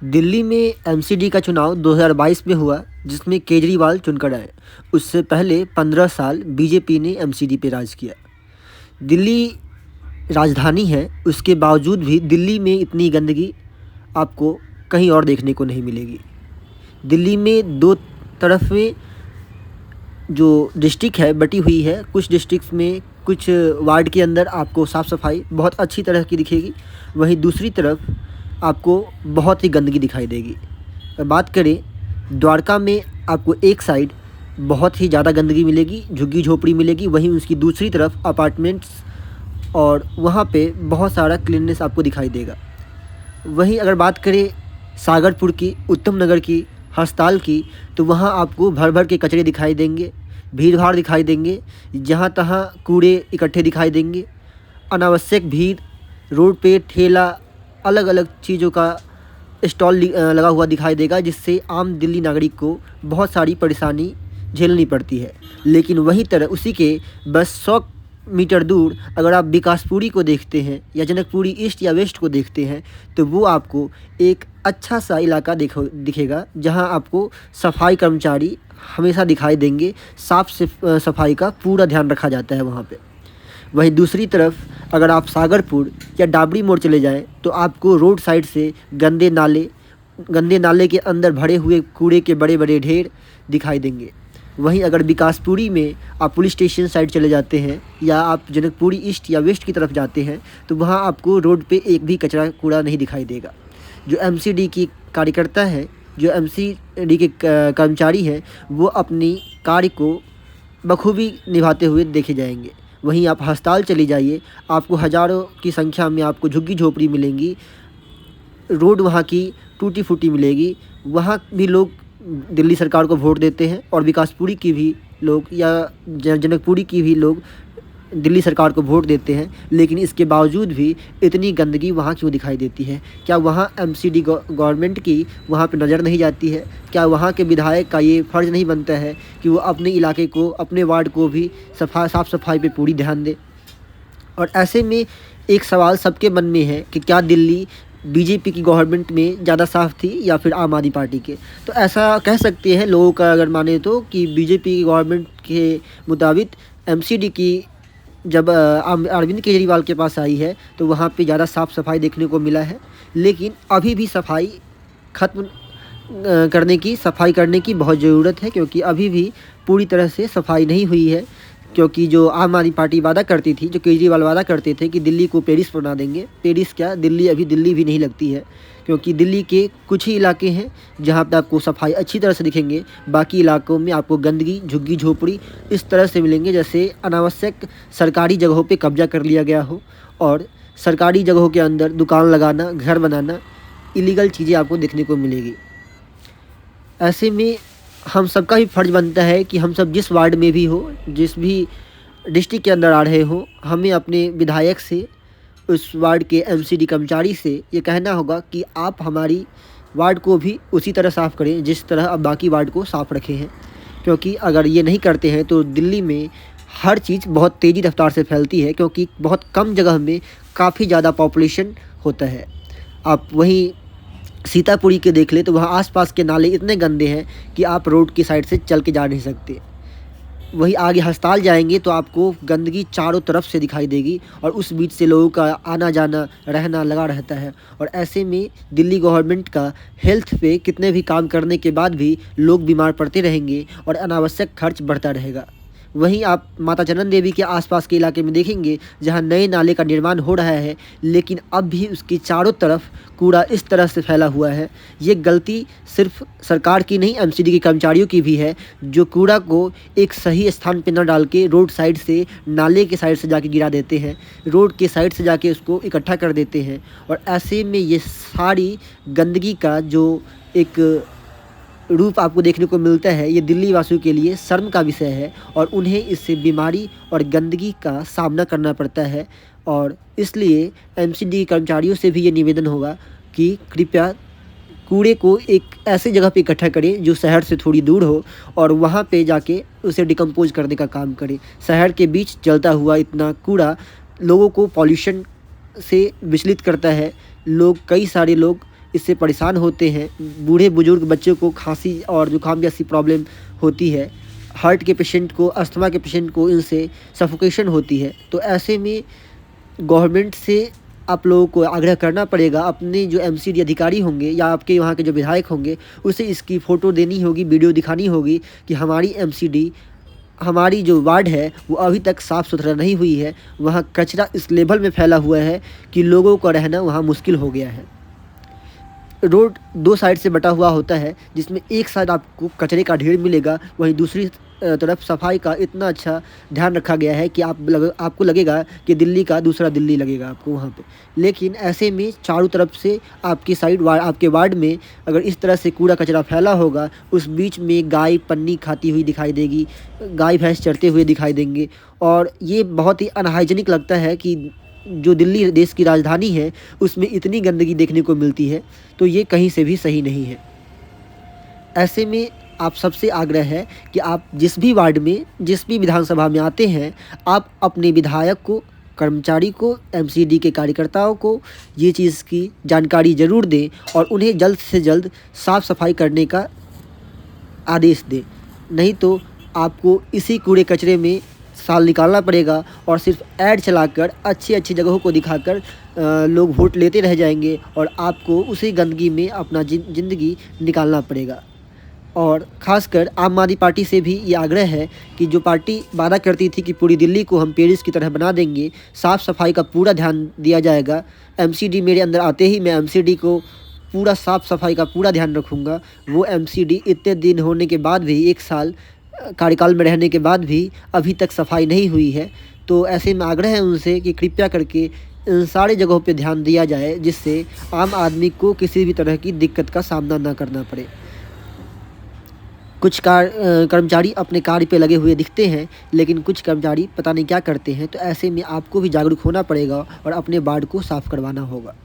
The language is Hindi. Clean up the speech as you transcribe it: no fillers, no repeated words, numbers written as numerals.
दिल्ली में एमसीडी का चुनाव 2022 में हुआ, जिसमें केजरीवाल चुनकर आए। उससे पहले 15 साल बीजेपी ने एमसीडी पे राज किया। दिल्ली राजधानी है, उसके बावजूद भी दिल्ली में इतनी गंदगी आपको कहीं और देखने को नहीं मिलेगी। दिल्ली में दो तरफ में जो डिस्ट्रिक्ट है बटी हुई है। कुछ डिस्ट्रिक्ट में कुछ वार्ड के अंदर आपको साफ़ सफाई बहुत अच्छी तरह की दिखेगी, वहीं दूसरी तरफ आपको बहुत ही गंदगी दिखाई देगी। बात करें द्वारका में, आपको एक साइड बहुत ही ज़्यादा गंदगी मिलेगी, झुग्गी झोपड़ी मिलेगी, वहीं उसकी दूसरी तरफ अपार्टमेंट्स और वहाँ पे बहुत सारा क्लीननेस आपको दिखाई देगा। वहीं अगर बात करें सागरपुर की, उत्तम नगर की, हड़ताल की, तो वहाँ आपको भर भर के कचरे दिखाई देंगे, भीड़ भाड़ दिखाई देंगे, जहाँ तहाँ कूड़े इकट्ठे दिखाई देंगे, अनावश्यक भीड़, रोड पे ठेला, अलग अलग चीज़ों का स्टॉल लगा हुआ दिखाई देगा, जिससे आम दिल्ली नागरिक को बहुत सारी परेशानी झेलनी पड़ती है। लेकिन वहीं तरह उसी के बस 100 मीटर दूर अगर आप विकासपुरी को देखते हैं या जनकपुरी ईस्ट या वेस्ट को देखते हैं, तो वो आपको एक अच्छा सा इलाका दिखेगा, जहां आपको सफाई कर्मचारी हमेशा दिखाई देंगे। सफाई का पूरा ध्यान रखा जाता है वहाँ पे। वहीं दूसरी तरफ अगर आप सागरपुर या डाबरी मोड़ चले जाएं, तो आपको रोड साइड से गंदे नाले के अंदर भरे हुए कूड़े के बड़े बड़े ढेर दिखाई देंगे। वहीं अगर विकासपुरी में आप पुलिस स्टेशन साइड चले जाते हैं या आप जनकपुरी ईस्ट या वेस्ट की तरफ जाते हैं, तो वहाँ आपको रोड पे एक भी कचरा कूड़ा नहीं दिखाई देगा। जो एमसीडी की कार्यकर्ता है, जो एमसीडी के कर्मचारी हैं, वो अपनी कार्य को बखूबी निभाते हुए देखे जाएंगे। वहीं आप अस्पताल चली जाइए, आपको हज़ारों की संख्या में आपको झुग्गी झोपड़ी मिलेंगी, रोड वहाँ की टूटी फूटी मिलेगी। वहाँ भी लोग दिल्ली सरकार को वोट देते हैं और विकासपुरी की भी लोग या जनकपुरी की भी लोग दिल्ली सरकार को वोट देते हैं। लेकिन इसके बावजूद भी इतनी गंदगी वहाँ क्यों दिखाई देती है? क्या वहाँ एमसीडी गवर्नमेंट की वहाँ पे नज़र नहीं जाती है? क्या वहाँ के विधायक का ये फ़र्ज़ नहीं बनता है कि वो अपने इलाके को, अपने वार्ड को भी साफ़ सफाई पे पूरी ध्यान दे? और ऐसे में एक सवाल सबके मन में है कि क्या दिल्ली बीजेपी की गवर्नमेंट में ज़्यादा साफ़ थी या फिर आम आदमी पार्टी के? तो ऐसा कह सकते हैं लोगों का अगर माने तो, कि बीजेपी की गवर्नमेंट के मुताबिक एमसीडी की जब अरविंद केजरीवाल के पास आई है, तो वहाँ पे ज़्यादा साफ़ सफाई देखने को मिला है। लेकिन अभी भी सफाई सफाई करने की बहुत ज़रूरत है, क्योंकि अभी भी पूरी तरह से सफाई नहीं हुई है। क्योंकि जो आम आदमी पार्टी वादा करती थी, जो केजरीवाल वादा करते थे कि दिल्ली को पेरिस बना देंगे, पेरिस क्या, दिल्ली अभी दिल्ली भी नहीं लगती है। क्योंकि दिल्ली के कुछ ही इलाके हैं जहाँ पे आपको सफाई अच्छी तरह से दिखेंगे, बाकी इलाकों में आपको गंदगी, झुग्गी झोपड़ी इस तरह से मिलेंगे जैसे अनावश्यक सरकारी जगहों पे कब्जा कर लिया गया हो, और सरकारी जगहों के अंदर दुकान लगाना, घर बनाना, इलीगल चीज़ें आपको देखने को मिलेगी। ऐसे में हम सबका भी फ़र्ज़ बनता है कि हम सब जिस वार्ड में भी हो, जिस भी डिस्ट्रिक्ट के अंदर आ रहे हो, हमें अपने विधायक से, उस वार्ड के एमसीडी कर्मचारी से ये कहना होगा कि आप हमारी वार्ड को भी उसी तरह साफ़ करें जिस तरह आप बाकी वार्ड को साफ़ रखे हैं। क्योंकि अगर ये नहीं करते हैं तो दिल्ली में हर चीज़ बहुत तेज़ी रफ्तार से फैलती है, क्योंकि बहुत कम जगह में काफ़ी ज़्यादा पॉपुलेशन होता है। आप वहीं सीतापुरी के देख ले, तो वहाँ आसपास के नाले इतने गंदे हैं कि आप रोड की साइड से चल के जा नहीं सकते। वहीं आगे अस्पताल जाएंगे तो आपको गंदगी चारों तरफ से दिखाई देगी, और उस बीच से लोगों का आना जाना रहना लगा रहता है। और ऐसे में दिल्ली गवर्नमेंट का हेल्थ पे कितने भी काम करने के बाद भी लोग बीमार पड़ते रहेंगे और अनावश्यक खर्च बढ़ता रहेगा। वहीं आप माता चनन देवी के आसपास के इलाके में देखेंगे, जहां नए नाले का निर्माण हो रहा है, लेकिन अब भी उसकी चारों तरफ कूड़ा इस तरह से फैला हुआ है। ये गलती सिर्फ सरकार की नहीं, एमसीडी के कर्मचारियों की भी है, जो कूड़ा को एक सही स्थान पर न डाल के रोड साइड से, नाले के साइड से जाके गिरा देते हैं, रोड के साइड से जाके उसको इकट्ठा कर देते हैं। और ऐसे में ये सारी गंदगी का जो एक रूप आपको देखने को मिलता है, ये दिल्ली वासियों के लिए शर्म का विषय है, और उन्हें इससे बीमारी और गंदगी का सामना करना पड़ता है। और इसलिए एमसीडी कर्मचारियों से भी ये निवेदन होगा कि कृपया कूड़े को एक ऐसी जगह पे इकट्ठा करें जो शहर से थोड़ी दूर हो, और वहाँ पे जाके उसे डिकम्पोज करने का काम करें। शहर के बीच जलता हुआ इतना कूड़ा लोगों को पॉल्यूशन से विचलित करता है। कई सारे लोग इससे परेशान होते हैं। बूढ़े बुजुर्ग बच्चों को खांसी और जुकाम जैसी प्रॉब्लम होती है। हार्ट के पेशेंट को, अस्थमा के पेशेंट को इनसे सफोकेशन होती है। तो ऐसे में गवर्नमेंट से आप लोगों को आग्रह करना पड़ेगा, अपने जो एमसीडी अधिकारी होंगे या आपके वहाँ के जो विधायक होंगे उसे इसकी फ़ोटो देनी होगी, वीडियो दिखानी होगी कि हमारी एमसीडी, हमारी जो वार्ड है वो अभी तक साफ़ सुथरा नहीं हुई है। वहाँ कचरा इस लेवल में फैला हुआ है कि लोगों का रहना वहाँ मुश्किल हो गया है। रोड 2 साइड से बटा हुआ होता है, जिसमें एक साइड आपको कचरे का ढेर मिलेगा, वहीं दूसरी तरफ सफाई का इतना अच्छा ध्यान रखा गया है कि आपको लगेगा कि दिल्ली का दूसरा दिल्ली लगेगा आपको वहाँ पे। लेकिन ऐसे में चारों तरफ से आपकी साइड आपके वार्ड में अगर इस तरह से कूड़ा कचरा फैला होगा, उस बीच में गाय पन्नी खाती हुई दिखाई देगी, गाय भैंस चरते हुए दिखाई देंगे। और ये बहुत ही अनहाइजीनिक लगता है कि जो दिल्ली देश की राजधानी है उसमें इतनी गंदगी देखने को मिलती है, तो ये कहीं से भी सही नहीं है। ऐसे में आप सबसे आग्रह है कि आप जिस भी वार्ड में, जिस भी विधानसभा में आते हैं, आप अपने विधायक को, कर्मचारी को, एमसीडी के कार्यकर्ताओं को ये चीज़ की जानकारी ज़रूर दें और उन्हें जल्द से जल्द साफ़ सफाई करने का आदेश दें। नहीं तो आपको इसी कूड़े कचरे में साल निकालना पड़ेगा और सिर्फ ऐड चलाकर, अच्छी अच्छी जगहों को दिखाकर लोग वोट लेते रह जाएंगे और आपको उसी गंदगी में अपना ज़िंदगी निकालना पड़ेगा। और ख़ासकर आम आदमी पार्टी से भी ये आग्रह है कि जो पार्टी वादा करती थी कि पूरी दिल्ली को हम पेरिस की तरह बना देंगे, साफ़ सफाई का पूरा ध्यान दिया जाएगा। एमसीडी मेरे अंदर आते ही मैं एमसीडी को पूरा साफ़ सफाई का पूरा ध्यान रखूँगा। वो एमसीडी इतने दिन होने के बाद भी, 1 साल कार्यकाल में रहने के बाद भी अभी तक सफाई नहीं हुई है। तो ऐसे में आग्रह है उनसे कि कृपया करके इन सारी जगहों पे ध्यान दिया जाए, जिससे आम आदमी को किसी भी तरह की दिक्कत का सामना ना करना पड़े। कुछ कर्मचारी अपने कार्य पे लगे हुए दिखते हैं, लेकिन कुछ कर्मचारी पता नहीं क्या करते हैं। तो ऐसे में आपको भी जागरूक होना पड़ेगा और अपने वार्ड को साफ़ करवाना होगा।